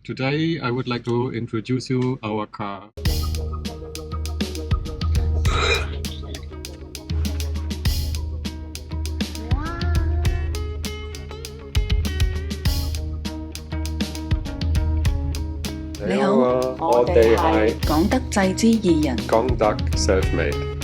Today I would like to introduce you our car.你好，我哋係講得濟之二人，講得 selfmade。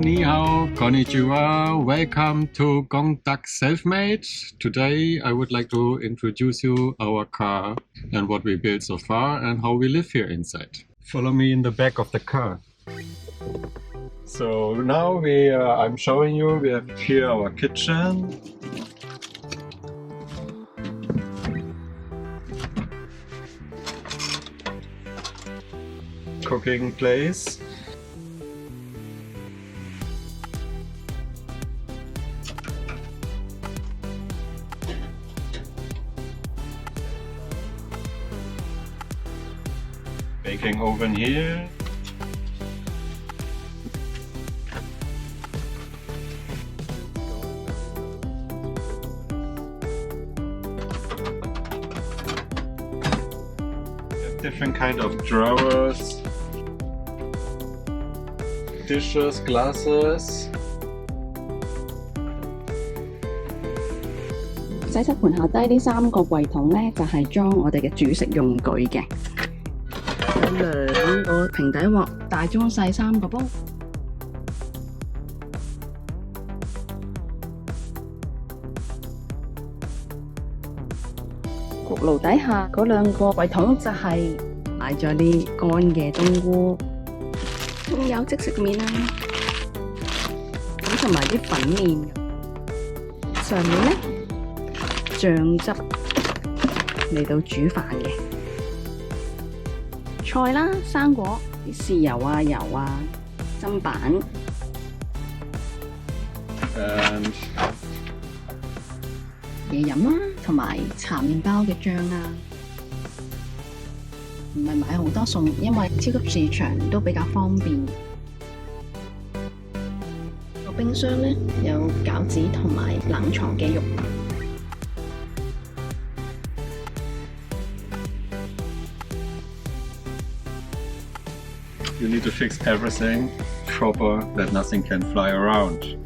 你好，konnichiwa. Welcome to Gongdak Selfmade. Today I would like to introduce you our car and what we built so far and how we live here inside. Follow me in the back of the car. So now I'm showing you, we have here our kitchen. Cooking place. Baking oven here. Different kind of drawers, dishes, glasses. 洗手盤下低呢3個櫃桶呢，就係裝我哋嘅煮食用具嘅。有2個平底鑊，大中細3個煲。焗爐底下嗰2個櫃桶就係擺咗啲乾嘅冬菇，仲有即食麵啦，咁同埋啲粉麵。上面呢，醬汁嚟到煮飯嘅。菜啦、生果、啲豉油啊、油啊、砧板，嘢飲啦，同埋搽麵包嘅醬啦。唔係買好多餸，因為超級市場都比較方便。個冰箱呢，有餃子同埋冷藏嘅肉。You need to fix everything proper that nothing can fly around.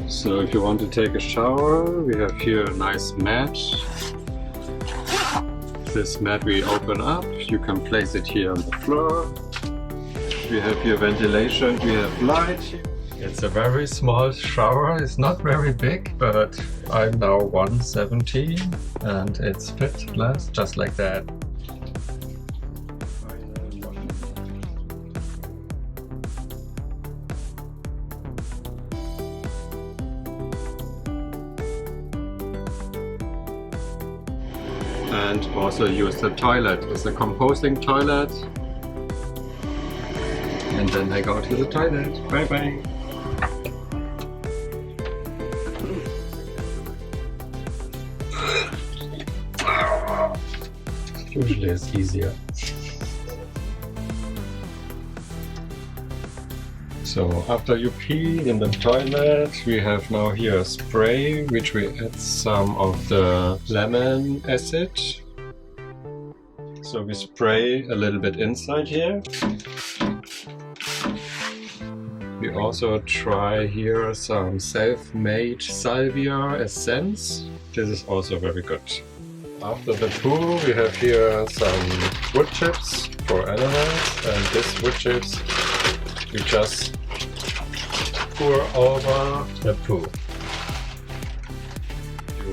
So if you want to take a shower, we have here a nice mat. This mat we open up, you can place it here on the floor. We have here ventilation, we have light. It's a very small shower, it's not very big, but I'm now 170 and it's fit glass just like that. And also use the toilet. It's a composting toilet. And then I go to the toilet. Bye bye. Usually it's easier. So after you pee in the toilet, we have now here a spray which we add some of the lemon acid. So we spray a little bit inside here. We also try here some self-made salvia essence. This is also very good. After the poo, we have here some wood chips for animals, and this wood chips we just pour over the poo.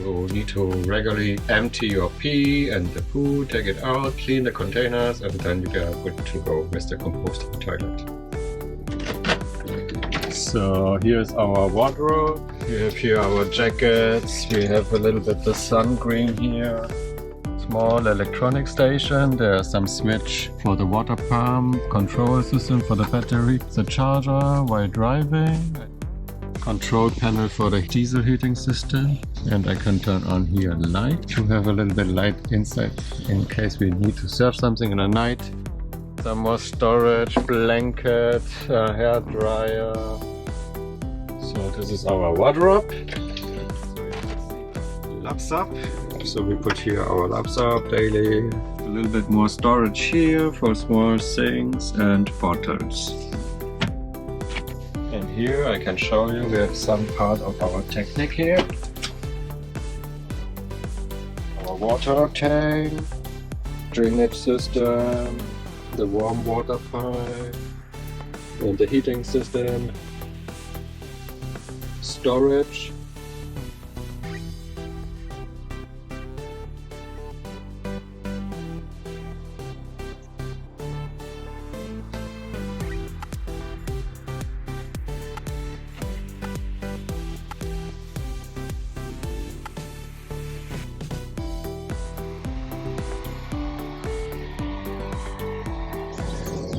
You need to regularly empty your pee and the poo, take it out, clean the containers, and then you are good to go with the composting toilet. So here's our wardrobe. We have here our jackets, we have a little bit the sun green here. Small electronic station, there's some switch for the water pump, control system for the battery, the charger while driving. control panel for the diesel heating system, and I can turn on here light to have a little bit light inside in case we need to serve something in the night. Some more storage, blanket, hair dryer. So this is our wardrobe. Laptop. So we put here our laptop daily. A little bit more storage here for small things and bottles. And here I can show you we have some part of our technique here. Our water tank, drainage system, the warm water pipe, and the heating system, storage.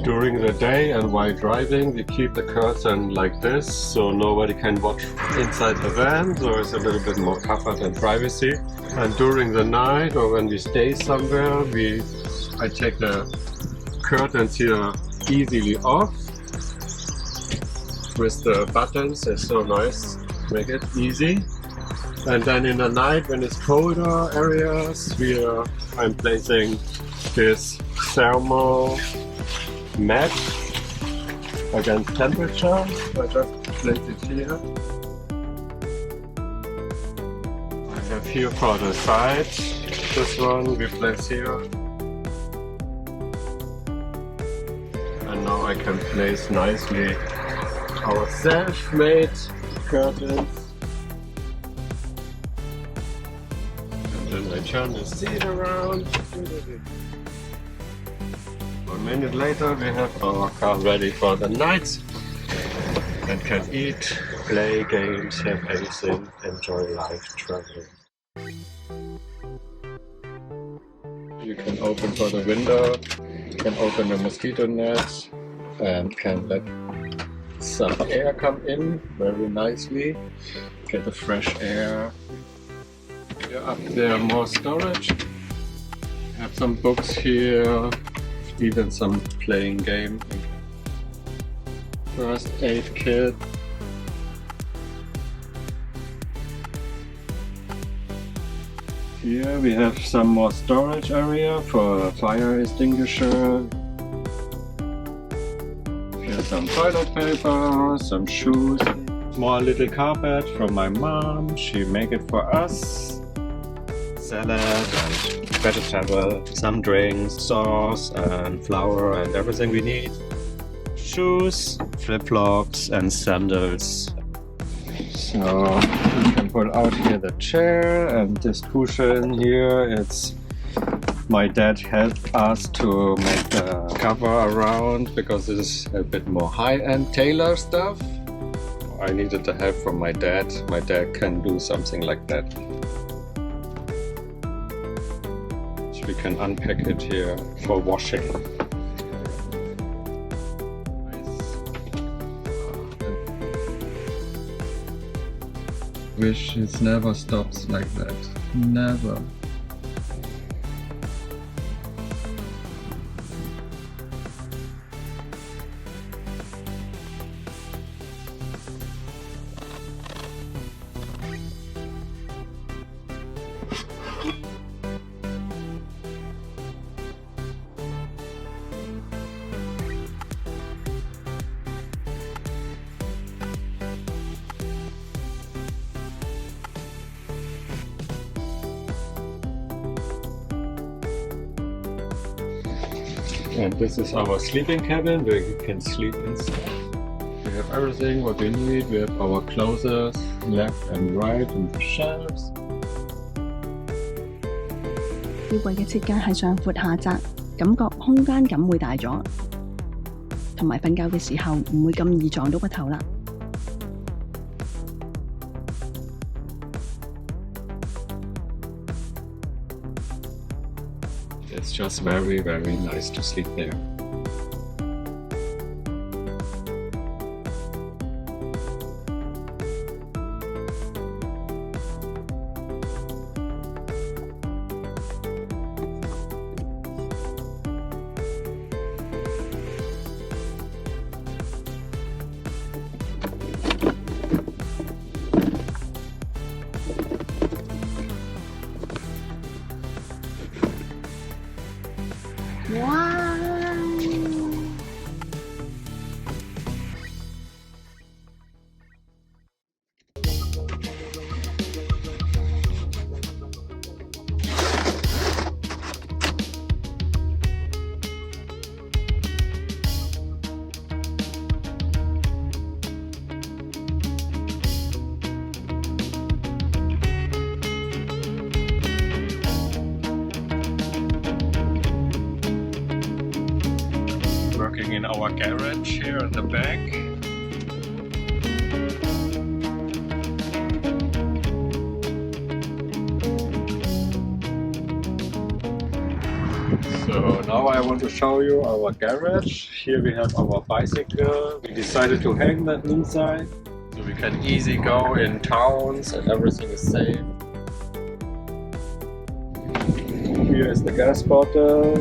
During the day and while driving, we keep the curtain like this, so nobody can watch inside the van, so it's a little bit more comfort and privacy. And during the night or when we stay somewhere, I take the curtains here easily off with the buttons. It's so nice, make it easy. And then in the night when it's colder areas, I'm placing this thermal mat against temperature. I just place it here. I have here for the side, this one we place here. And now I can place nicely our self-made curtains. And then I turn the seat around. 1 minute later we have our car ready for the night and can eat, play games, have anything, enjoy life traveling. You can open for the window, can open the mosquito net and can let some air come in very nicely, get the fresh air. Here up there more storage, have some books here, even some playing game, first aid kit. Here we have some more storage area for a fire extinguisher. Here's some toilet paper, some shoes, small little carpet from my mom, she made it for us. Salad and vegetable, some drinks, sauce and flour and everything we need. Shoes, flip-flops and sandals. So you can pull out here the chair and this cushion here. It's my dad helped us to make the cover around because this is a bit more high-end tailor stuff. I needed the help from my dad. My dad can do something like that. We can unpack it here for washing. Wish it never stops like that. Never. And this is our sleeping cabin where you can sleep inside. We have everything what we need. We have our clothes left and right in the shelves. 吊櫃嘅設計係上闊下窄，感覺空間感會大咗，同埋瞓覺嘅時候唔會咁易撞到個頭啦。It's just very, very nice to sleep there. in our garage here in the back. So now I want to show you our garage. Here we have our bicycle. We decided to hang that inside so we can easy go in towns and everything is safe. Here is the gas bottle.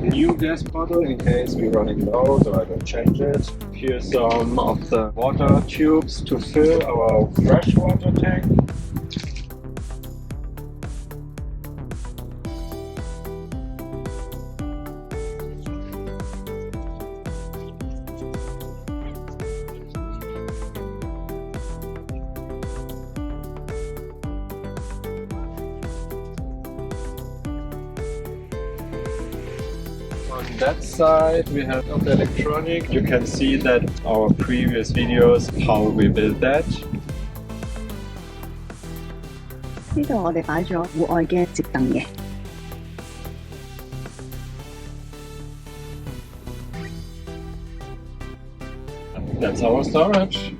New gas bottle in case we're running low, so I don't change it. Here's some of the water tubes to fill our freshwater tank. On that side we have the electronic. You can see that our previous videos how we build that. 呢度我哋擺咗戶外嘅摺凳嘅。That's our storage.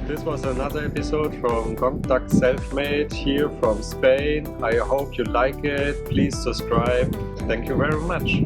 This was another episode from Contact Selfmade here from Spain. I hope you like it. Please subscribe. Thank you very much.